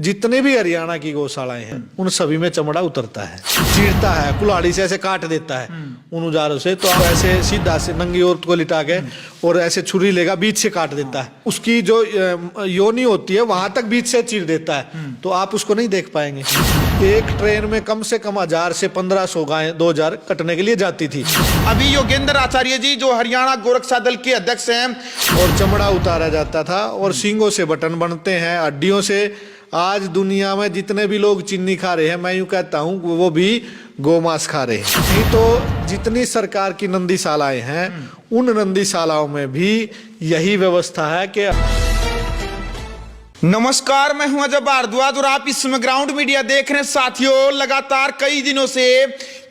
जितने भी हरियाणा की गौशालाएं हैं उन सभी में चमड़ा उतरता है, चीरता है, कुल्हाड़ी से ऐसे काट देता है उन औजारों से। तो आप ऐसे सीधा से नंगी औरत को लिटा के और ऐसे छुरी लेगा, बीच से काट देता है, उसकी जो योनि होती है वहां तक बीच से चीर देता है, तो आप उसको नहीं देख पाएंगे। एक ट्रेन में कम से कम 1000 से 1500 गायें 2000 कटने के लिए जाती थी। अभी योगेंद्र आचार्य जी जो हरियाणा गोरक्षा दल के अध्यक्ष हैं, और चमड़ा उतारा जाता था और सींगों से बटन बनते हैं, हड्डियों से। आज दुनिया में जितने भी लोग चीनी खा रहे हैं, मैं यूं कहता हूं वो भी गोमांस खा रहे हैं। नहीं तो जितनी सरकार की नंदीशालाएं हैं उन नंदीशालाओं में भी यही व्यवस्था है कि। नमस्कार, मैं हूं अजय भारद्वाज और आप इस समय ग्राउंड मीडिया देख रहे हैं। साथियों, लगातार कई दिनों से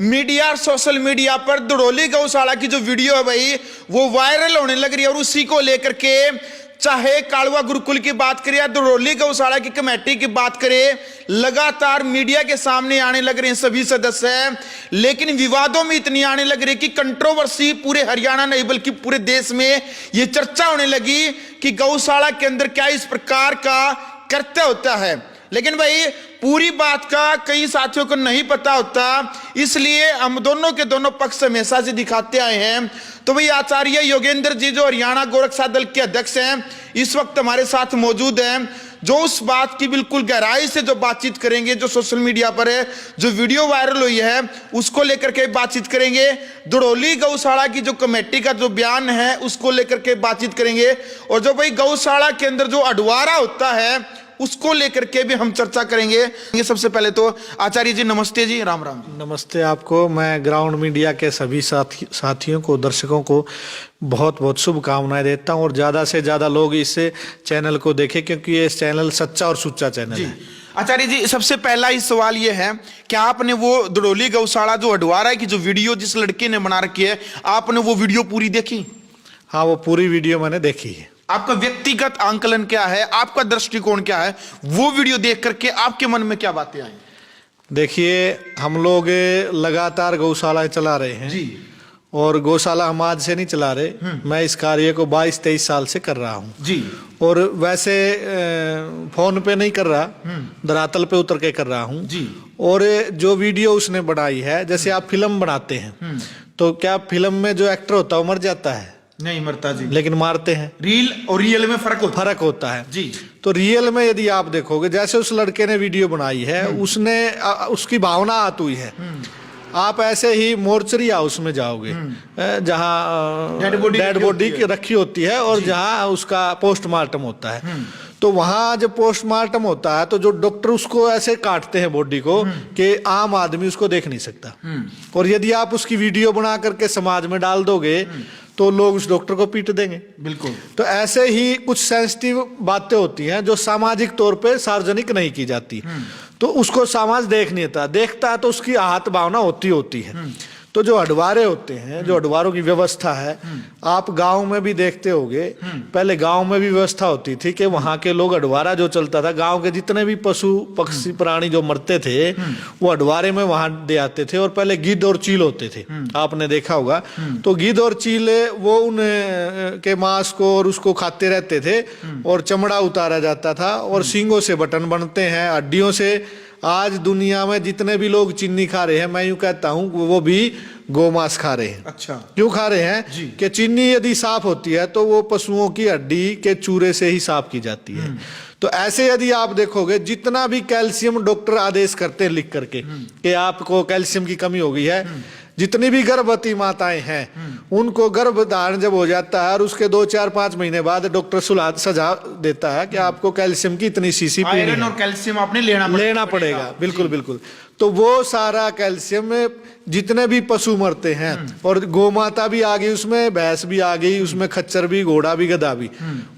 मीडिया और सोशल मीडिया पर दड़ोली गौशाला की जो वीडियो है भाई वो वायरल होने लग रही है, और उसी को लेकर के चाहे कालवा गुरुकुल की बात करें या दड़ोली गौशाला की कमेटी की बात करें, लगातार मीडिया के सामने आने लग रहे हैं सभी सदस्य। लेकिन विवादों में इतनी आने लग रही कि कंट्रोवर्सी पूरे हरियाणा नहीं बल्कि पूरे देश में ये चर्चा होने लगी कि गौशाला के अंदर क्या इस प्रकार का कृत्य होता है। लेकिन भाई पूरी बात का कई साथियों को नहीं पता होता, इसलिए हम दोनों के दोनों पक्ष हमेशा से दिखाते आए हैं। तो भाई आचार्य योगेंद्र जी जो हरियाणा गोरक्षा दल के अध्यक्ष हैं इस वक्त हमारे साथ मौजूद हैं, जो उस बात की बिल्कुल गहराई से जो बातचीत करेंगे, जो सोशल मीडिया पर है, जो वीडियो वायरल हुई है उसको लेकर के बातचीत करेंगे। दड़ोली गौशाला की जो कमेटी का जो बयान है उसको लेकर के बातचीत करेंगे, और जो भाई गौशाला के अंदर जो अडवारा होता है उसको लेकर के भी हम चर्चा करेंगे। ये सबसे पहले तो आचार्य जी नमस्ते जी, राम राम जी। नमस्ते आपको। मैं ग्राउंड मीडिया के सभी साथियों को, दर्शकों को बहुत बहुत शुभकामनाएं देता हूं, और ज़्यादा से ज़्यादा लोग इस चैनल को देखें क्योंकि ये चैनल सच्चा और सुच्चा चैनल है। आचार्य जी, सबसे पहला ही सवाल ये है कि आपने वो दड़ोली गौशाला जो अडवारा की जो वीडियो जिस लड़के ने बना रखी है, आपने वो वीडियो पूरी देखी? हाँ, वो पूरी वीडियो मैंने देखी है। आपका व्यक्तिगत आंकलन क्या है, आपका दृष्टिकोण क्या है, वो वीडियो देख करके आपके मन में क्या बातें आई? देखिए, हम लोग लगातार गौशालाएं चला रहे हैं जी, और गौशाला हम आज से नहीं चला रहे। मैं इस कार्य को 22-23 साल से कर रहा हूँ जी, और वैसे फोन पे नहीं कर रहा, धरातल पे उतर के कर रहा हूँ जी। और जो वीडियो उसने बनाई है, जैसे आप फिल्म बनाते हैं तो क्या फिल्म में जो एक्टर होता है वो मर जाता है? नहीं मरता जी, लेकिन मारते हैं। रील और रियल में फर्क होता है जी। तो रियल में यदि आप देखोगे, जैसे उस लड़के ने वीडियो बनाई है, उसने उसकी भावना आती हुई है। आप ऐसे ही मोर्चरी हाउस में जाओगे जहाँ डेड बॉडी रखी होती है और जहाँ उसका पोस्टमार्टम होता है, तो वहां जब पोस्टमार्टम होता है तो जो डॉक्टर उसको ऐसे काटते हैं बॉडी को कि आम आदमी उसको देख नहीं सकता। और यदि आप उसकी वीडियो बना करके समाज में डाल दोगे तो लोग उस डॉक्टर को पीट देंगे। बिल्कुल। तो ऐसे ही कुछ सेंसिटिव बातें होती हैं जो सामाजिक तौर पे सार्वजनिक नहीं की जाती, तो उसको समाज देख नहीं देखता है तो उसकी आहत भावना होती है। तो जो अडवारे होते हैं, जो अडवारों की व्यवस्था है, आप गांव में भी देखते होंगे, पहले गांव में भी व्यवस्था होती थी कि वहां के लोग, अडवारा जो चलता था, गांव के जितने भी पशु पक्षी प्राणी जो मरते थे वो अडवारे में वहां दे आते थे। और पहले गिद्ध और चील होते थे, आपने देखा होगा। तो गिद्ध और चील वो उन के मांस को और उसको खाते रहते थे और चमड़ा उतारा जाता था और सींगों से बटन बनते हैं, हड्डियों से। आज दुनिया में जितने भी लोग चीनी खा रहे हैं, मैं यूं कहता हूं वो भी गोमांस खा रहे हैं। अच्छा, क्यों खा रहे हैं? कि चीनी यदि साफ होती है तो वो पशुओं की हड्डी के चूरे से ही साफ की जाती है। तो ऐसे यदि आप देखोगे, जितना भी कैल्शियम डॉक्टर आदेश करते हैं लिख करके कि आपको कैल्शियम की कमी हो गई है, जितनी भी गर्भवती माताएं हैं उनको गर्भधारण जब हो जाता है और उसके 2-4-5 महीने बाद डॉक्टर सजा देता है कि आपको कैल्शियम की इतनी सीसी पीनी है, और कैल्शियम आपने लेना पड़ेगा। बिल्कुल बिल्कुल। तो वो सारा कैल्शियम जितने भी पशु मरते हैं, और गोमाता भी आ गई उसमें, भैंस भी आ गई उसमें, खच्चर भी, घोड़ा भी, गधा भी,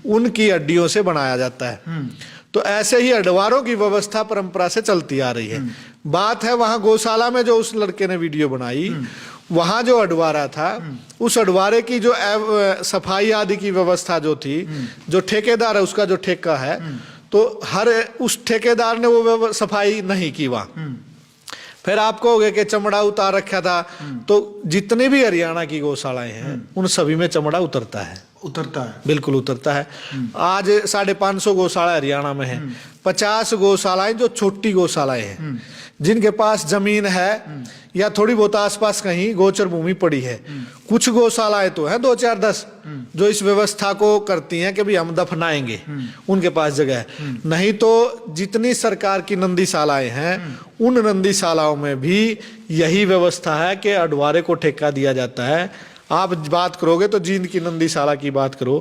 उनकी हड्डियों से बनाया जाता है। तो ऐसे ही अडवारों की व्यवस्था परंपरा से चलती आ रही है। बात है वहां गौशाला में जो उस लड़के ने वीडियो बनाई, वहां जो अडवारा था, उस अडवारे की जो सफाई आदि की व्यवस्था जो थी, जो ठेकेदार है उसका जो ठेका है, तो हर उस ठेकेदार ने वो सफाई नहीं की वहां। फिर आप कहोगे कि चमड़ा उतार रखा था, तो जितनी भी हरियाणा की गौशालाएं हैं उन सभी में चमड़ा उतरता है, बिल्कुल उतरता है। आज 550 गौशाला हरियाणा में है। 50 गौशालाएं जो छोटी गौशालाएं हैं, जिनके पास जमीन है या थोड़ी बहुत आसपास कहीं गोचर भूमि पड़ी है। कुछ गौशालाएं तो है 2-4-10 जो इस व्यवस्था को करती हैं कि भाई हम दफनाएंगे, उनके पास जगह है। नहीं तो जितनी सरकार की नंदीशालाएं हैं उन नंदीशालाओं में भी यही व्यवस्था है कि अडवारे को ठेका दिया जाता है। आप बात करोगे तो जींद की नंदीशाला की बात करो,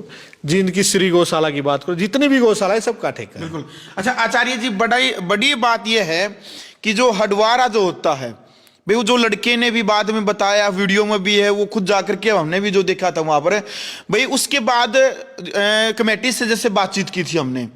जींद की श्री गौशाला की बात करो, जितनी भी गौशाला है सबका ठेका है। बिल्कुल। अच्छा आचार्य जी, बड़ी बात यह है कि जो हडवारा जो होता है भाई, वो जो लड़के ने भी बाद में बताया, वीडियो में भी है, वो खुद जाकर के हमने भी जो देखा था वहां पर भाई, उसके बाद कमेटी से जैसे बातचीत की थी हमने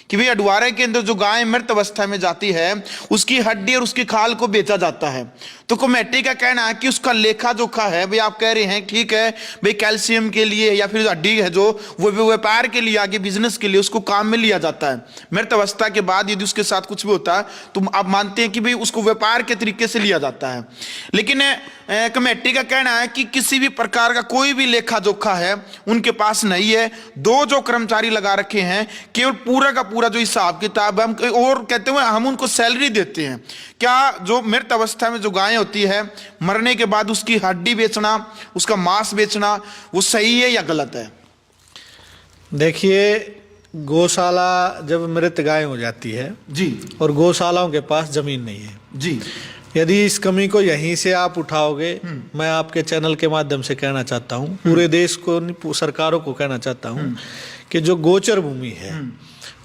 कि भाई अडवारे के अंदर जो गाय मृत अवस्था में जाती है उसकी हड्डी और उसकी खाल को बेचा जाता है। तो कमेटी का कहना है कि उसका लेखा जोखा है भाई, आप कह रहे हैं ठीक है भाई कैल्शियम के लिए या फिर हड्डी है जो वो व्यापार के लिए, आगे बिजनेस के लिए उसको काम में लिया जाता है। मृत अवस्था के बाद यदि उसके साथ कुछ भी होता है तो आप मानते हैं कि भाई उसको व्यापार के तरीके से लिया जाता है। लेकिन कमेटी का कहना है कि किसी भी प्रकार का कोई भी लेखा जोखा है उनके पास नहीं है। 2 जो कर्मचारी लगा रखे हैं, केवल पूरा का पूरा जो हिसाब किताब है, हम और कहते हुए हम उनको सैलरी देते हैं। क्या जो मृत अवस्था में जो गायें होती है मरने के बाद उसकी हड्डी बेचना, उसका मांस बेचना, वो सही है या गलत है? देखिए, गौशाला जब मृत गाय हो जाती है जी, और गौशालाओं के पास जमीन नहीं है जी, यदि इस कमी को यहीं से आप उठाओगे, मैं आपके चैनल के माध्यम से कहना चाहता हूं, पूरे देश को, सरकारों को कहना चाहता हूं कि जो गोचर भूमि है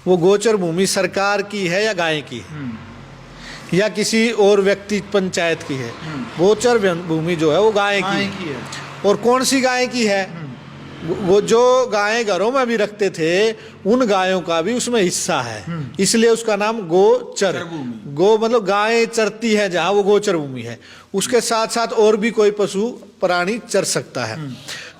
वो गोचर भूमि सरकार की है या गाय की है या किसी और व्यक्ति पंचायत की है। गोचर भूमि जो है वो गाय की है। और कौन सी गाय की है? वो जो गायें घरों में भी रखते थे उन गायों का भी उसमें हिस्सा है, इसलिए उसका नाम गोचर। गो मतलब गायें चरती है जहां, वो गोचर भूमि है। उसके साथ साथ और भी कोई पशु प्राणी चर सकता है।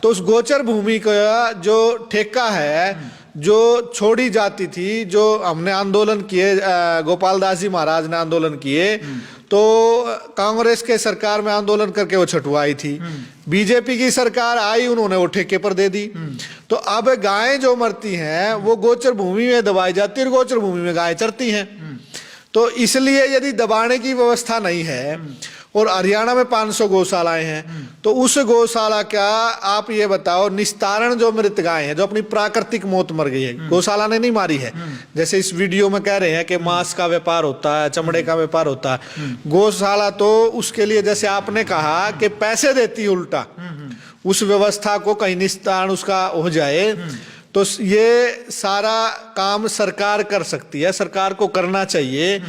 तो उस गोचर भूमि का जो ठेका है, जो छोड़ी जाती थी, जो हमने आंदोलन किए, गोपाल दास जी महाराज ने आंदोलन किए, तो कांग्रेस के सरकार में आंदोलन करके वो छुटवाई थी। बीजेपी की सरकार आई, उन्होंने वो ठेके पर दे दी। तो अब गायें जो मरती हैं वो गोचर भूमि में दबाई जाती है और गोचर भूमि में गायें चरती हैं। तो इसलिए यदि दबाने की व्यवस्था नहीं है और हरियाणा में 500 गौशालाएं हैं, तो उस गौशाला का आप ये बताओ, निस्तारण जो मृत गाय है जो अपनी प्राकृतिक मौत मर गई है, गौशाला ने नहीं मारी है। जैसे इस वीडियो में कह रहे हैं कि मांस का व्यापार होता है, चमड़े का व्यापार होता है, गौशाला तो उसके लिए जैसे आपने कहा कि पैसे देती है उल्टा, उस व्यवस्था को कहीं निस्तारण उसका हो जाए तो ये सारा काम सरकार कर सकती है, सरकार को करना चाहिए।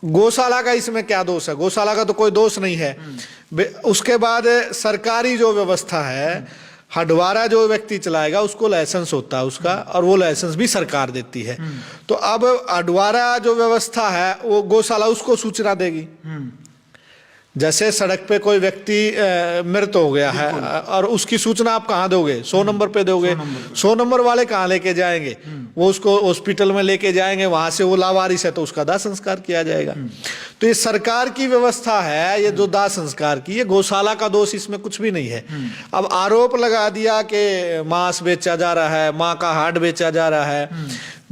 गौशाला का इसमें क्या दोष है? गौशाला का तो कोई दोष नहीं है। उसके बाद सरकारी जो व्यवस्था है, हडवारा जो व्यक्ति चलाएगा उसको लाइसेंस होता है उसका, और वो लाइसेंस भी सरकार देती है। तो अब हडवारा जो व्यवस्था है वो गौशाला उसको सूचना देगी। जैसे सड़क पे कोई व्यक्ति मृत हो गया है और उसकी सूचना आप कहाँ दोगे? 100 नंबर पे दोगे। 100 नंबर वाले कहाँ लेके जाएंगे? वो उसको हॉस्पिटल में लेके जाएंगे, वहां से वो लावारिस है तो उसका दाह संस्कार किया जाएगा। तो ये सरकार की व्यवस्था है, ये जो दाह संस्कार की, ये गौशाला का दोष इसमें कुछ भी नहीं है। अब आरोप लगा दिया कि मांस बेचा जा रहा है, माँ का हार्ट बेचा जा रहा है।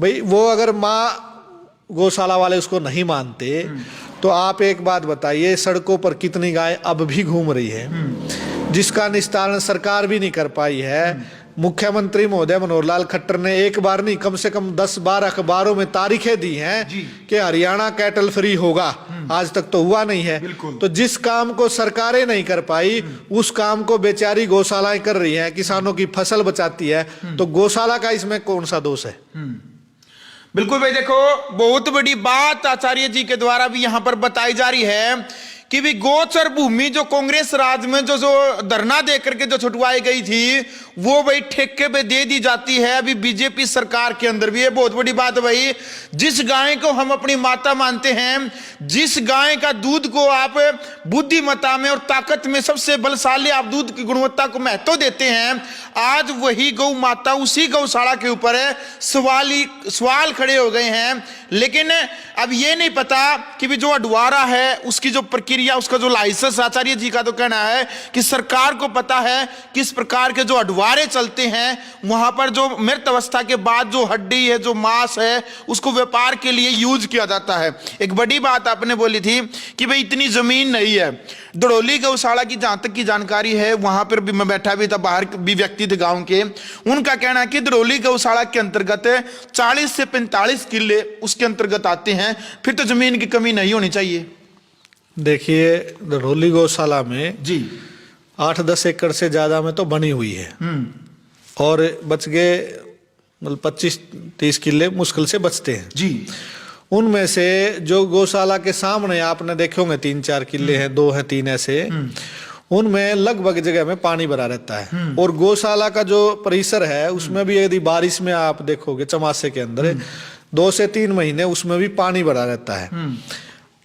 भाई वो अगर माँ गौशाला वाले उसको नहीं मानते तो आप एक बात बताइए, सड़कों पर कितनी गाय अब भी घूम रही है जिसका निस्तारण सरकार भी नहीं कर पाई है। मुख्यमंत्री महोदय मनोहर लाल खट्टर ने एक बार नहीं, कम से कम 10-12 अखबारों में तारीखें दी हैं कि हरियाणा कैटल फ्री होगा, आज तक तो हुआ नहीं है। तो जिस काम को सरकारें नहीं कर पाई उस काम को बेचारी गौशालाएं कर रही हैं, किसानों की फसल बचाती है, तो गौशाला का इसमें कौन सा दोष है? बिल्कुल भाई, देखो बहुत बड़ी बात आचार्य जी के द्वारा भी यहां पर बताई जा रही है कि भी गोचर भूमि जो कांग्रेस राज में जो धरना देकर के जो छुटवाई गई थी वो भाई ठेके पे दे दी जाती है। अभी बीजेपी सरकार के अंदर भी, ये बहुत बड़ी बात है भाई, जिस गाय को हम अपनी माता मानते हैं, जिस गाय का दूध को आप बुद्धिमत्ता में और ताकत में सबसे बलशाली आप दूध की गुणवत्ता को महत्व देते हैं, आज वही गौ माता उसी गौशाला के ऊपर सवाल खड़े हो गए हैं। लेकिन अब ये नहीं पता कि भी जो अडवारा है उसकी जो प्रक्रिया, उसका जो लाइसेंस, आचार्य जी का तो कहना है कि सरकार को पता है किस प्रकार के जो अडवारे चलते हैं, वहां पर जो मृत अवस्था के बाद जो हड्डी है, जो मांस है, उसको व्यापार के लिए यूज किया जाता है। एक बड़ी बात आपने बोली थी कि भाई इतनी जमीन नहीं है। दड़ोली गौशाला की जहां तक की जानकारी है, वहां पर भी मैं बैठा भी था, बाहर भी व्यक्ति थे गांव के, उनका कहना है कि दड़ोली गौशाला के अंतर्गत 40 से 45 किले उसके अंतर्गत आते हैं, फिर तो जमीन की कमी नहीं होनी चाहिए। देखिए, दड़ोली गौशाला में जी 8-10 एकड़ से ज्यादा में तो बनी हुई है, और बच गए मतलब 25-30 किले मुश्किल से बचते हैं जी। उनमें से जो गौशाला के सामने आपने देखे होंगे 3-4 किले हैं, 2 हैं, 3 ऐसे, उनमें लगभग जगह में पानी भरा रहता है। और गौशाला का जो परिसर है उसमें भी यदि बारिश में आप देखोगे चमासे के अंदर 2 से 3 महीने उसमें भी पानी भरा रहता है,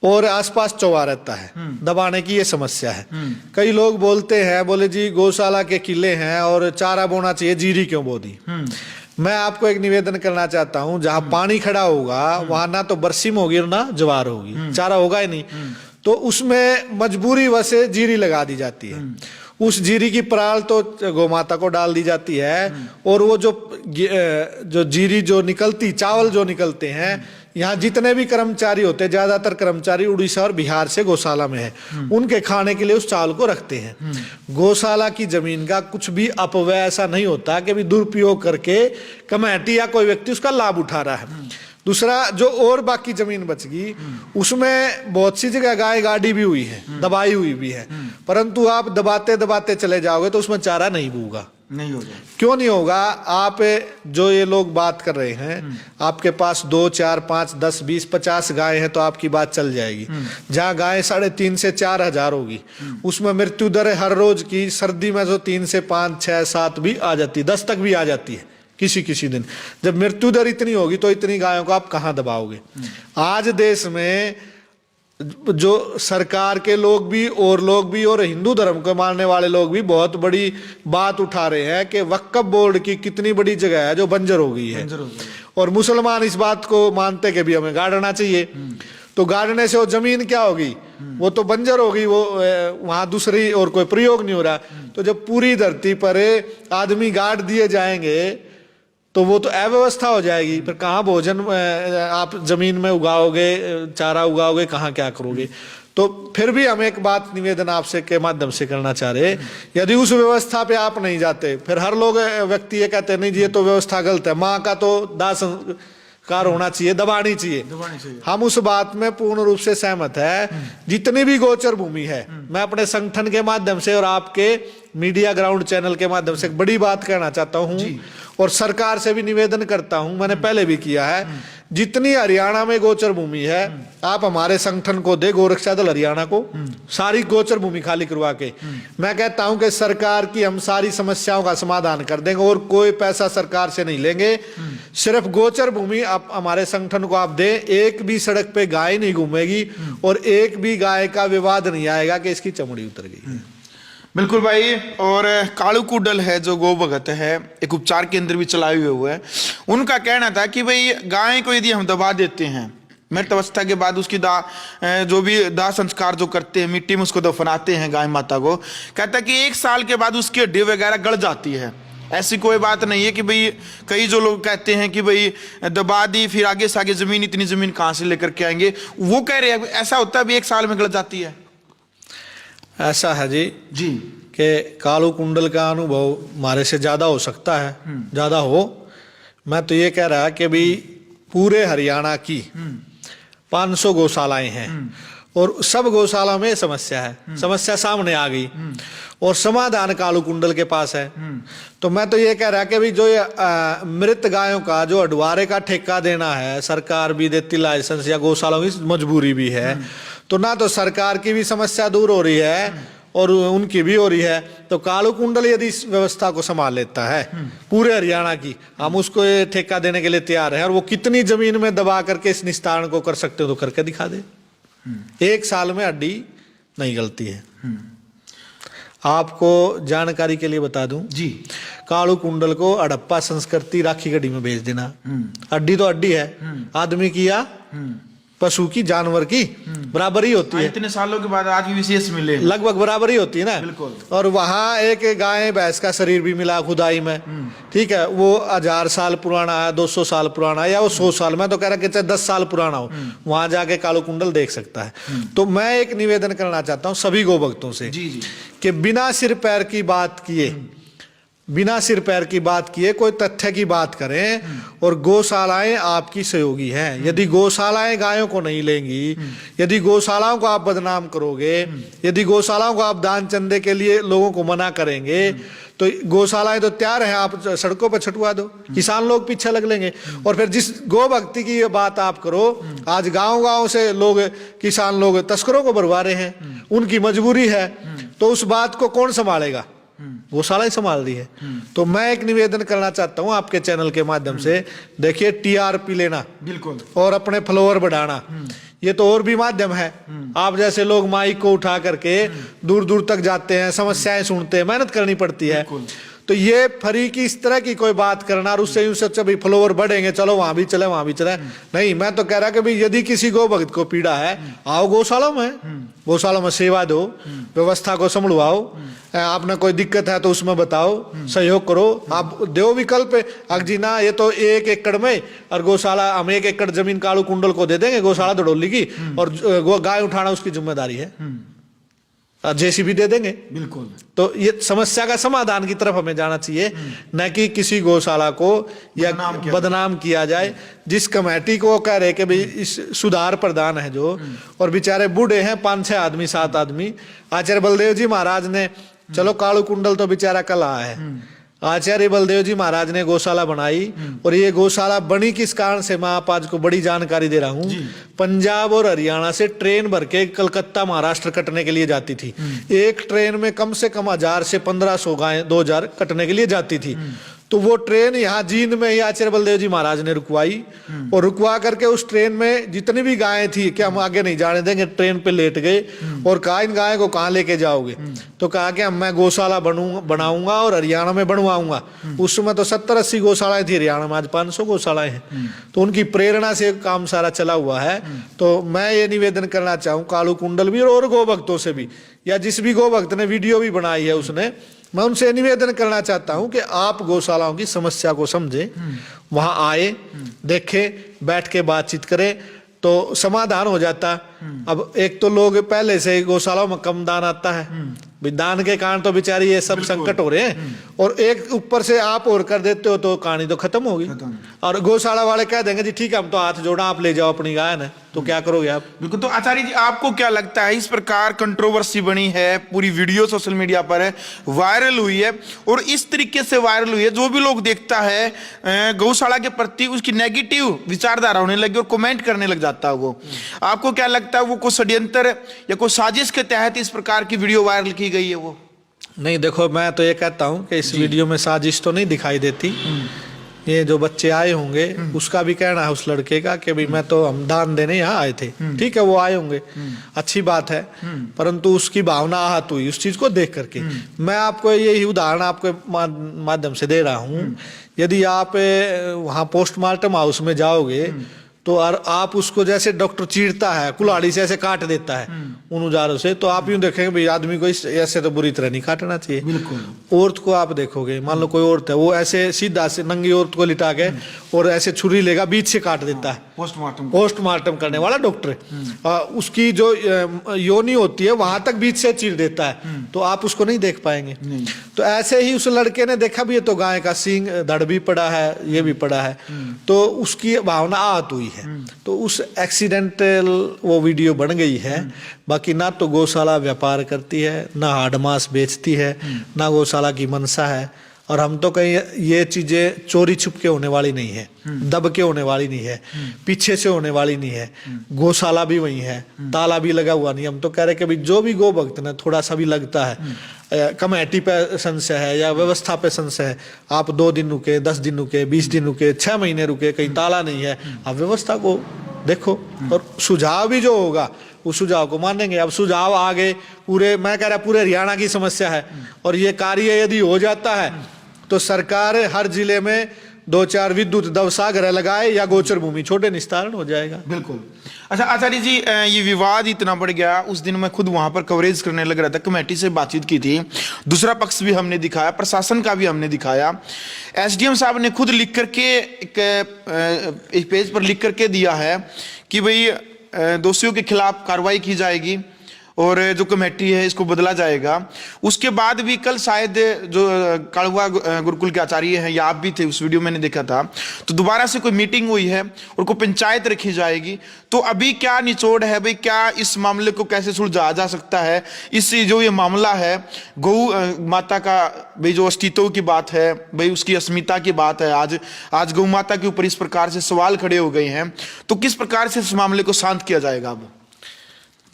और आसपास चौवा रहता है। दबाने की ये समस्या है। कई लोग बोलते हैं, बोले जी गौशाला के किले हैं और चारा बोना चाहिए, जीरी क्यों बो दी। मैं आपको एक निवेदन करना चाहता हूं, जहां पानी खड़ा होगा वहां ना तो बरसीम होगी और ना ज्वार होगी, चारा होगा ही नहीं, तो उसमें मजबूरी वैसे जीरी लगा दी जाती है। उस जीरी की पराल तो गौमाता को डाल दी जाती है, और वो जो जीरी जो निकलती, चावल जो निकलते हैं, यहाँ जितने भी कर्मचारी होते हैं, ज्यादातर कर्मचारी उड़ीसा और बिहार से गौशाला में है, उनके खाने के लिए उस चावल को रखते हैं। गौशाला की जमीन का कुछ भी अपव्यय ऐसा नहीं होता कि भी दुरुपयोग करके कमेटी या कोई व्यक्ति उसका लाभ उठा रहा है। दूसरा, जो और बाकी जमीन बच गई उसमें बहुत सी जगह गाय गाड़ी भी हुई है, दबाई हुई भी है, परंतु आप दबाते दबाते चले जाओगे तो उसमें चारा नहीं होगा। नहीं होगा। क्यों नहीं होगा? आप जो ये लोग बात कर रहे हैं, आपके पास 2, 4, 5, 10, 20, 50 गाय हैं तो आपकी बात चल जाएगी। जहां गाय 3,500 से 4,000 होगी, उसमें मृत्यु दर हर रोज की सर्दी में जो 3 से 5, 6, 7 भी आ जाती है, 10 तक भी आ जाती है किसी किसी दिन। जब मृत्यु दर इतनी होगी तो इतनी गायों को आप कहां दबाओगे? आज देश में जो सरकार के लोग भी और हिंदू धर्म को मानने वाले लोग भी बहुत बड़ी बात उठा रहे हैं कि वक्फ बोर्ड की कितनी बड़ी जगह है जो बंजर हो गई है, और मुसलमान इस बात को मानते कि भी हमें गाड़ना चाहिए। तो गाड़ने से वो जमीन क्या होगी? वो तो बंजर होगी, वो वहां दूसरी और कोई प्रयोग नहीं हो रहा। तो जब पूरी धरती पर आदमी गाड़ दिए जाएंगे तो वो तो अव्यवस्था हो जाएगी। फिर कहाँ भोजन आप जमीन में उगाओगे, चारा उगाओगे, कहाँ क्या करोगे? तो फिर भी हम एक बात निवेदन आपसे के माध्यम से करना चाह रहे, यदि उस व्यवस्था पे आप नहीं जाते, फिर हर लोग व्यक्ति ये कहते हैं नहीं जी ये तो व्यवस्था गलत है, माँ का तो दाह संस्कार होना चाहिए, दबानी चाहिए। हम उस बात में पूर्ण रूप से सहमत है। जितनी भी गोचर भूमि है, मैं अपने संगठन के माध्यम से और आपके मीडिया ग्राउंड चैनल के माध्यम से एक बड़ी बात कहना चाहता हूं, और सरकार से भी निवेदन करता हूं, मैंने पहले भी किया है, जितनी हरियाणा में गोचर भूमि है आप हमारे संगठन को दे, गोरक्षा दल हरियाणा को, सारी गोचर भूमि खाली करवा के। मैं कहता हूं कि सरकार की हम सारी समस्याओं का समाधान कर देंगे, और कोई पैसा सरकार से नहीं लेंगे। सिर्फ गोचर भूमि आप हमारे संगठन को आप दे, एक भी सड़क पे गाय नहीं घूमेगी और एक भी गाय का विवाद नहीं आएगा कि इसकी चमड़ी उतर गई। बिल्कुल भाई। और कालू कुडल है जो गौ भगत है, एक उपचार केंद्र भी चलाए हुए है, उनका कहना था कि भाई गाय को यदि हम दबा देते हैं मृत अवस्था के बाद, उसकी जो भी दाह संस्कार जो करते हैं, मिट्टी में उसको दफनाते हैं गाय माता को, कहता है कि 1 साल के बाद उसकी हड्डी वगैरह गड़ जाती है। ऐसी कोई बात नहीं है कि भाई कई जो लोग कहते हैं कि भाई दबा दी फिर आगे से आगे जमीन, इतनी जमीन कहाँ से लेकर के आएंगे, वो कह रहे हैं ऐसा होता है 1 साल में गड़ जाती है। ऐसा है जी कि कालू कुंडल का अनुभव हमारे से ज्यादा हो सकता है, ज्यादा हो। मैं तो ये कह रहा कि भी पूरे हरियाणा की 500 गौशालाएं हैं, और सब गौशाला में समस्या है, समस्या सामने आ गई और समाधान कालू कुंडल के पास है। तो मैं तो ये कह रहा कि भी जो ये मृत गायों का जो अडवारे का ठेका देना है, सरकार भी देती लाइसेंस, या गौशालाओं की मजबूरी भी है, तो ना तो सरकार की भी समस्या दूर हो रही है और उनकी भी हो रही है, तो कालू कुंडल यदि इस व्यवस्था को संभाल लेता है पूरे हरियाणा की, हम उसको ये ठेका देने के लिए तैयार हैं। और वो कितनी जमीन में दबा करके इस निस्तारण को कर सकते हो तो करके दिखा दे। 1 साल में हड्डी नहीं गलती है। आपको जानकारी के लिए बता दूं जी, कालू कुंडल को हड़प्पा संस्कृति राखी गढ़ी में भेज देना। हड्डी तो हड्डी है, आदमी की या पशु की, जानवर की बराबर ही होती है। इतने सालों के बाद आज भी विशेष मिले, लगभग बराबर ही होती है ना। बिल्कुल। और वहां एक गाय भैंस का शरीर भी मिला खुदाई में, ठीक है, वो 1000 साल पुराना है, 200 साल पुराना है, या वो 100 साल, मैं तो कह रहा कि चाहे 10 साल पुराना हो, वहां जाके कालू कुंडल देख सकता है। तो मैं एक निवेदन करना चाहता हूं सभी गो भक्तों से जी जी, कि बिना सिर पैर की बात किए, बिना सिर पैर की बात किए कोई तथ्य की बात करें। और गौशालाएं आपकी सहयोगी हैं। यदि गौशालाएं गायों को नहीं लेंगी, यदि गौशालाओं को आप बदनाम करोगे, यदि गौशालाओं को आप दान चंदे के लिए लोगों को मना करेंगे, तो गौशालाएं तो तैयार हैं, आप सड़कों पर छुटवा दो, किसान लोग पीछे लग लेंगे। और फिर जिस गौ भक्ति की बात आप करो, आज गांव-गांव से लोग, किसान लोग तस्करों को भरवा रहे हैं, उनकी मजबूरी है, तो उस बात को कौन संभालेगा? गौशाला ही संभाल रही है। तो मैं एक निवेदन करना चाहता हूं आपके चैनल के माध्यम से, देखिए टीआरपी लेना बिल्कुल, और अपने फॉलोअर बढ़ाना, ये तो और भी माध्यम है। आप जैसे लोग माइक को उठा करके दूर दूर तक जाते हैं, समस्याएं सुनते हैं, मेहनत करनी पड़ती है। तो ये फ्री की इस तरह की कोई बात करना और उससे यूं सोचा भाई फॉलोअर बढ़ेंगे, चलो वहां भी चले वहां भी चले, नहीं। मैं तो कह रहा कि भाई यदि किसी गौ भक्त को पीड़ा है, आओ गौशाला में, गौशाला में सेवा दो, व्यवस्था को संभलवाओ। आपने कोई दिक्कत है तो उसमें बताओ, सहयोग करो, आप दो विकल्प। अगजी ना ये तो 1 एकड़ में, और गौशाला हम 1 एकड़ जमीन कालू कुंडल को दे देंगे, गौशाला धड़ोली की, और गाय उठाना उसकी जिम्मेदारी है, जेसीबी दे देंगे। बिल्कुल। तो ये समस्या का समाधान की तरफ हमें जाना चाहिए, न कि किसी गौशाला को या बदनाम किया जाए। जिस कमेटी को कह रहे कि भाई इस सुधार प्रधान है जो, और बेचारे बूढ़े हैं 5-6 आदमी 7 आदमी, आचार्य बलदेव जी महाराज ने, चलो कालू कुंडल तो बेचारा कल आया है, आचार्य बलदेव जी महाराज ने गौशाला बनाई। और ये गौशाला बनी किस कारण से, मैं आप आज को बड़ी जानकारी दे रहा हूँ। पंजाब और हरियाणा से ट्रेन भर के कलकत्ता महाराष्ट्र कटने के लिए जाती थी। एक ट्रेन में कम से कम 1000 से 1500 गायें 2000 कटने के लिए जाती थी। तो वो ट्रेन यहाँ जींद में ही आचार्य बलदेव जी महाराज ने रुकवाई, और रुकवा करके उस ट्रेन में जितनी भी गायें थी कि हम आगे नहीं जाने देंगे, ट्रेन पे लेट गए। और कहा इन गायों को कहाँ लेके जाओगे, तो कहा कि मैं गौशाला बनाऊंगा और हरियाणा में बनवाऊंगा। उस समय तो 70-80 गौशालाएं थी हरियाणा में, आज 500 गौशालाएं हैं। तो उनकी प्रेरणा से काम सारा चला हुआ है। तो मैं ये निवेदन करना चाहूँ कालू कुंडल भी और गौ भक्तों से भी, या जिस भी गौ भक्त ने वीडियो भी बनाई है उसने, मैं उनसे निवेदन करना चाहता हूं कि आप गौशालाओं की समस्या को समझें, वहां आए, देखें, बैठ के बातचीत करें, तो समाधान हो जाता। अब एक तो लोग पहले से ही गौशालाओं में कम दान आता है, दान के कारण तो बेचारी ये सब संकट हो रहे हैं, और एक ऊपर से आप और कर देते हो तो कहानी तो खत्म होगी। और गौशाला वाले कह देंगे जी ठीक है हम तो हाथ जोड़ा, आप ले जाओ अपनी गाय, तो क्या करोगे आप? बिल्कुल। तो आचार्य जी आपको क्या लगता है, इस प्रकार कंट्रोवर्सी बनी है, पूरी वीडियो सोशल मीडिया पर है, वायरल हुई है, और इस तरीके से वायरल हुई है, जो भी लोग देखता है गौशाला के प्रति उसकी नेगेटिव विचारधारा होने लगी और कमेंट करने लग जाता है। वो आपको क्या लगता है, वो कोई षड्यंत्र या कोई साजिश के तहत इस प्रकार की वीडियो वायरल की गई है? वो नहीं, देखो मैं तो ये कहता हूँ कि इस वीडियो में साजिश तो नहीं दिखाई देती। ये जो बच्चे आए होंगे उसका भी कहना है, उस लड़के का, कि भाई मैं तो हम दान देने यहाँ आए थे, ठीक है वो आए होंगे, अच्छी बात है, परंतु उसकी भावना आहत हुई उस चीज को देख करके। मैं आपको यही उदाहरण आपके माध्यम से दे रहा हूँ। यदि आप वहाँ पोस्टमार्टम हाउस में जाओगे तो आप उसको जैसे डॉक्टर चीरता है, कुल्हाड़ी से ऐसे काट देता है उन औजारों से, तो आप यूं देखेंगे भाई आदमी को ऐसे तो बुरी तरह नहीं काटना चाहिए। बिल्कुल। औरत को आप देखोगे, मान लो कोई औरत है, वो ऐसे सीधा से नंगी औरत को लिटा के और ऐसे छुरी लेगा बीच से काट देता है। पोस्टमार्टम करने वाला डॉक्टर, उसकी जो योनि होती है वहां तक बीच से चीर देता है, तो आप उसको नहीं देख पाएंगे। तो ऐसे ही उस लड़के ने देखा भी ये तो गाय का सींग धड़ भी पड़ा है, ये भी पड़ा है, तो उसकी भावना आहत हुई है, तो उस एक्सीडेंटल वो वीडियो बन गई है। बाकी ना तो गौशाला व्यापार करती है, ना हाड़ मांस बेचती है, ना गौशाला की मनसा है। और हम तो कहीं ये चीजें चोरी छुप के होने वाली नहीं है, दब के होने वाली नहीं है, पीछे से होने वाली नहीं है। गौशाला भी वही है, ताला भी लगा हुआ नहीं। हम तो कह रहे कि भाई जो भी गो भक्त ना थोड़ा सा भी लगता है, कमेटी पे संशय है या व्यवस्था पे संशय है, आप 2 दिन रुके, 10 दिन रुके, 20 दिन रुके, 6 महीने रुके, कहीं ताला नहीं है, आप व्यवस्था को देखो और सुझाव भी जो होगा उस सुझाव को मानेंगे। अब सुझाव आगे पूरे, मैं कह रहा पूरे हरियाणा की समस्या है और ये कार्य यदि हो जाता है तो सरकार हर जिले में 2-4 विद्युत दवसागृह लगाए या गोचर भूमि छोटे निस्तारण हो जाएगा। बिल्कुल। अच्छा आचार्य जी, ये विवाद इतना बढ़ गया, उस दिन मैं खुद वहां पर कवरेज करने लग रहा था, कमेटी से बातचीत की थी, दूसरा पक्ष भी हमने दिखाया, प्रशासन का भी हमने दिखाया। एसडीएम साहब ने खुद लिख करके एक पेज पर लिख करके दिया है कि भाई दोषियों के खिलाफ कार्रवाई की जाएगी और जो कमेटी है इसको बदला जाएगा। उसके बाद भी कल शायद जो कालवा गुरुकुल के आचार्य हैं या आप भी थे, उस वीडियो मैंने देखा था, तो दोबारा से कोई मीटिंग हुई है और कोई पंचायत रखी जाएगी। तो अभी क्या निचोड़ है भाई, क्या इस मामले को कैसे सुलझाया जा सकता है? इस जो ये मामला है गौ माता का, भाई जो अस्तित्व की बात है, भाई उसकी अस्मिता की बात है, आज गौ माता के ऊपर इस प्रकार से सवाल खड़े हो गए हैं, तो किस प्रकार से इस मामले को शांत किया जाएगा? अब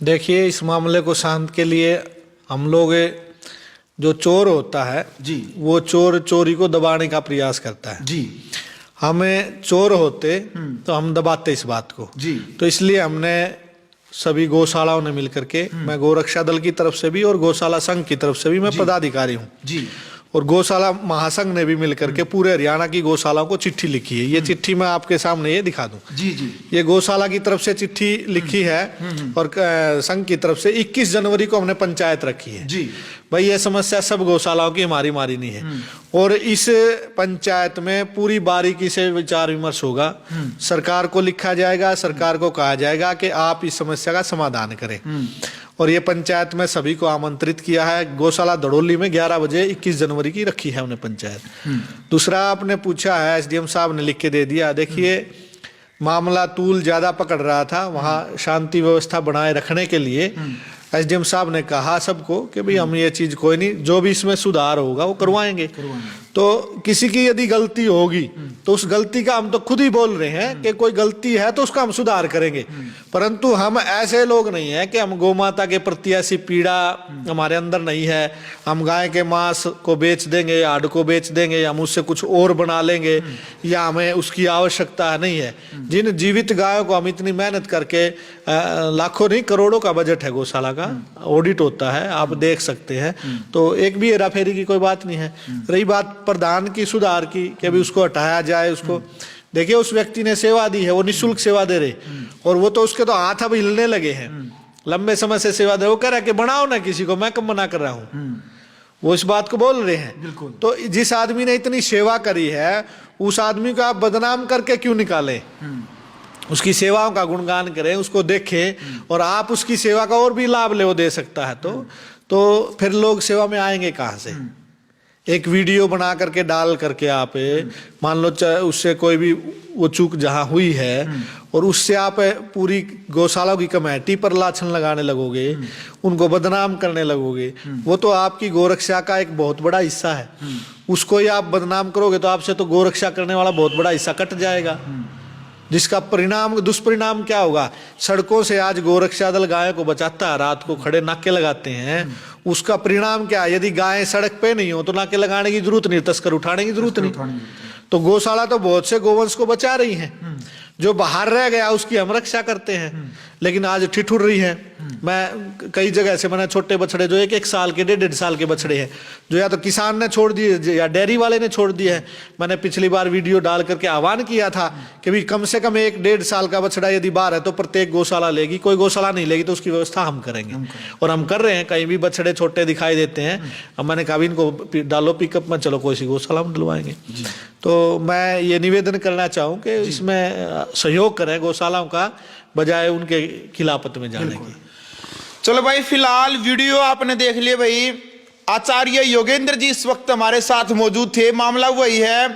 देखिए, इस मामले को शांत के लिए हम लोग, जो चोर होता है जी, वो चोरी को दबाने का प्रयास करता है जी। हमें चोर होते तो हम दबाते इस बात को जी। तो इसलिए हमने सभी गौशालाओं ने मिलकर के, मैं गौरक्षा दल की तरफ से भी और गौशाला संघ की तरफ से भी मैं पदाधिकारी हूँ जी, और गौशाला महासंघ ने भी मिलकर के पूरे हरियाणा की गौशालाओं को चिट्ठी लिखी है। ये चिट्ठी मैं आपके सामने ये दिखा दूं। जी जी। ये गौशाला की तरफ से चिट्ठी लिखी है और संघ की तरफ से 21 जनवरी को हमने पंचायत रखी है जी। भाई ये समस्या सब गौशालाओं की हमारी नहीं है और इस पंचायत में पूरी बारीकी से विचार विमर्श होगा। सरकार को लिखा जाएगा, सरकार को कहा जाएगा कि आप इस समस्या का समाधान करें और ये पंचायत में सभी को आमंत्रित किया है। गौशाला धड़ोली में 11 बजे 21 जनवरी की रखी है उन्हें पंचायत। दूसरा आपने पूछा है, एसडीएम साहब ने लिख के दे दिया। देखिए, मामला तूल ज्यादा पकड़ रहा था, वहां शांति व्यवस्था बनाए रखने के लिए एसडीएम साहब ने कहा सबको कि भाई हम ये चीज कोई नहीं, जो भी इसमें सुधार होगा वो करवाएंगे। तो किसी की यदि गलती होगी तो उस गलती का, हम तो खुद ही बोल रहे हैं कि कोई गलती है तो उसका हम सुधार करेंगे, परंतु हम ऐसे लोग नहीं है कि हम गौ माता के प्रति ऐसी पीड़ा हमारे अंदर नहीं है, हम गाय के मांस को बेच देंगे, हाड़ को बेच देंगे, हम उससे कुछ और बना लेंगे या हमें उसकी आवश्यकता नहीं है। जिन जीवित गायों को हम इतनी मेहनत करके, लाखों नहीं करोड़ों का बजट है गौशाला का, ऑडिट होता है, आप देख सकते हैं, तो एक भी हेरा फेरी की कोई बात नहीं है। रही बात प्रधान की सुधार की कि अभी उसको हटाया जाए, उसको देखिए उस व्यक्ति ने सेवा दी है, वो निःशुल्क सेवा दे रहे और वो तो उसके तो हाथ अब हिलने लगे हैं, लंबे समय से सेवा दे, वो कह रहा है कि बनाओ ना किसी को, मैं कब मना कर रहा हूँ, वो इस बात को बोल रहे हैं। तो जिस आदमी ने इतनी सेवा करी है उस आदमी को आप बदनाम करके क्यों निकालें? उसकी सेवाओं का गुणगान करें, उसको देखें और आप उसकी सेवा का और भी लाभ ले, वो दे सकता है तो फिर लोग सेवा में आएंगे कहाँ से? एक वीडियो बना करके डाल करके आप मान लो उससे कोई भी वो चूक जहां हुई है और उससे आप पूरी गौशाला की कमेटी पर लाछन लगाने लगोगे, उनको बदनाम करने लगोगे, वो तो आपकी गोरक्षा का एक बहुत बड़ा हिस्सा है। उसको ही आप बदनाम करोगे तो आपसे तो गोरक्षा करने वाला बहुत बड़ा हिस्सा कट जाएगा, जिसका परिणाम, दुष्परिणाम क्या होगा? सड़कों से आज गोरक्षा दल गायों को बचाता है, रात को खड़े नाके लगाते हैं, उसका परिणाम क्या है? यदि गायें सड़क पे नहीं हो तो नाके लगाने की जरूरत नहीं, तस्कर उठाने की जरूरत नहीं। तो गौशाला तो बहुत से गोवंश को बचा रही है, जो बाहर रह गया उसकी हम रक्षा करते हैं, लेकिन आज ठिठुर रही है। मैं कई जगह से मैंने छोटे बछड़े जो 1-1 साल के 1.5 साल के बछड़े हैं, जो या तो किसान ने छोड़ दिए या डेयरी वाले ने छोड़ दिए हैं। मैंने पिछली बार वीडियो डाल करके आह्वान किया था कि भी कम से कम 1-1.5 साल का बछड़ा यदि बाहर है तो प्रत्येक गौशाला लेगी, कोई गौशाला नहीं लेगी तो उसकी व्यवस्था हम करेंगे और हम कर रहे हैं। कहीं भी बछड़े छोटे दिखाई देते हैं, अब मैंने कहा भी इनको डालो पिकअप में, चलो कोई सी गौशाला में डलवाएंगे। तो मैं ये निवेदन करना चाहूँ कि इसमें सहयोग करें गौशालाओं का, बजाय उनके खिलाफत में जाने की। चलो भाई, फिलहाल वीडियो आपने देख लिया भाई। आचार्य योगेंद्र जी इस वक्त हमारे साथ मौजूद थे। मामला वही है,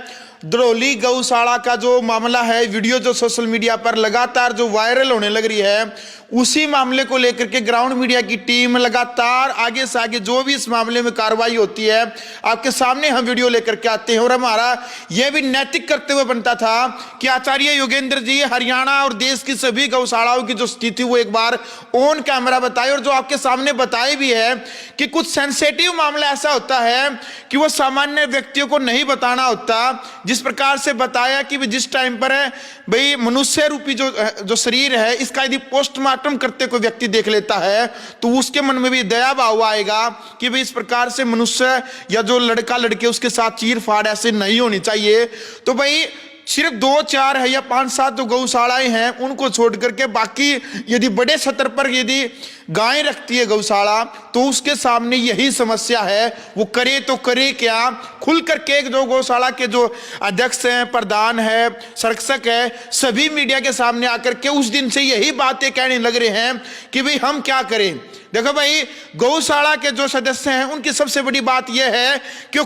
धड़ोली गौशाला का जो मामला है, वीडियो जो सोशल मीडिया पर लगातार जो वायरल होने लग रही है, उसी मामले को लेकर के ग्राउंड मीडिया की टीम लगातार आगे से आगे जो भी इस मामले में कार्रवाई होती है आपके सामने हम वीडियो लेकर के आते हैं। और हमारा यह भी नैतिक करते हुए बनता था कि आचार्य योगेंद्र जी हरियाणा और देश की सभी गौशालाओं की जो स्थिति वो एक बार ऑन कैमरा बताए, और जो आपके सामने बताए भी है कि कुछ सेंसिटिव मामला ऐसा होता है कि वो सामान्य व्यक्तियों को नहीं बताना होता। जिस प्रकार से बताया कि जिस टाइम पर है भाई मनुष्य रूपी जो शरीर है इसका यदि पोस्टमार्टम करते कोई व्यक्ति देख लेता है तो उसके मन में भी दया भाव आएगा कि भाई इस प्रकार से मनुष्य या जो लड़का लड़के उसके साथ चीर फाड़ ऐसे नहीं होनी चाहिए। तो भाई सिर्फ 2-4 है या 5-7 जो गौशालाएं हैं उनको छोड़ करके बाकी यदि बड़े स्तर पर यदि गाय रखती है गौशाला तो उसके सामने यही समस्या है, वो करे तो करे क्या। खुल करके जो गौशाला के जो अध्यक्ष हैं, प्रधान है, संरक्षक है, सभी मीडिया के सामने आकर के उस दिन से यही बातें कहने लग रहे हैं कि भाई हम क्या करें। देखो भाई गौशाला के जो सदस्य हैं उनकी सबसे बड़ी बात यह है कि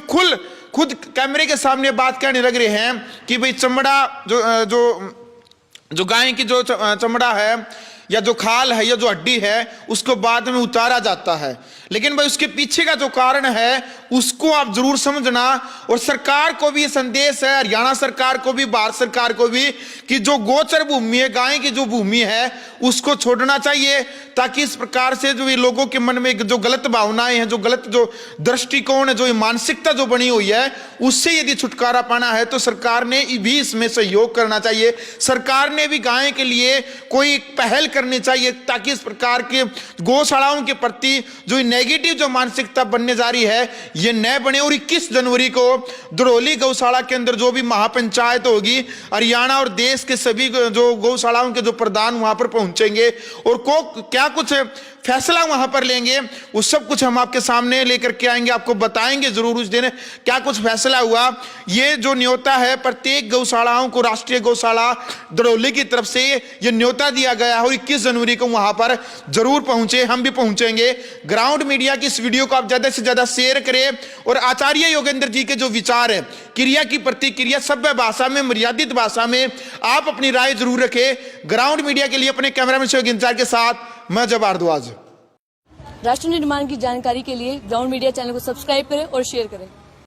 खुद कैमरे के सामने बात कहने लग रहे हैं कि भाई चमड़ा जो गाय की जो चमड़ा है या जो खाल है या जो हड्डी है उसको बाद में उतारा जाता है, लेकिन भाई उसके पीछे का जो कारण है उसको आप जरूर समझना। और सरकार को भी ये संदेश है, हरियाणा सरकार को भी, भारत सरकार को भी, कि जो गोचर भूमि है, गाय की जो भूमि है उसको छोड़ना चाहिए, ताकि इस प्रकार से जो ये लोगों के मन में जो गलत भावनाएं हैं, जो गलत जो दृष्टिकोण है, जो मानसिकता जो बनी हुई है उससे यदि छुटकारा पाना है तो सरकार ने भी इसमें सहयोग करना चाहिए। सरकार ने भी गाय के लिए कोई पहल करनी चाहिए ताकि इस प्रकार के गौशालाओं के प्रति जो नेगेटिव जो मानसिकता बनने जा रही है ये न बने। और 21 जनवरी को धड़ोली गौशाला के अंदर जो भी महापंचायत होगी, हरियाणा और देश के सभी जो गौशालाओं के जो प्रधान वहां पर पहुंचेंगे और क्या कुछ फैसला वहां पर लेंगे वो सब कुछ हम आपके सामने लेकर के आएंगे, आपको बताएंगे जरूर उस दिन क्या कुछ फैसला हुआ। ये जो न्योता है प्रत्येक गौशालाओं को राष्ट्रीय गौशाला धड़ोली की तरफ से ये न्योता दिया गया है और 21 जनवरी को वहां पर जरूर पहुंचे, हम भी पहुंचेंगे। ग्राउंड मीडिया की इस वीडियो को आप ज्यादा से ज्यादा शेयर करें और आचार्य योगेंद्र जी के जो विचार है, क्रिया की प्रतिक्रिया, सभ्य भाषा में, मर्यादित भाषा में आप अपनी राय जरूर रखें। ग्राउंड मीडिया के लिए अपने कैमरामैन सहयोग इंचार्ज के साथ मैं जब भारद्वाज। राष्ट्र निर्माण की जानकारी के लिए ग्राउंड मीडिया चैनल को सब्सक्राइब करें और शेयर करें।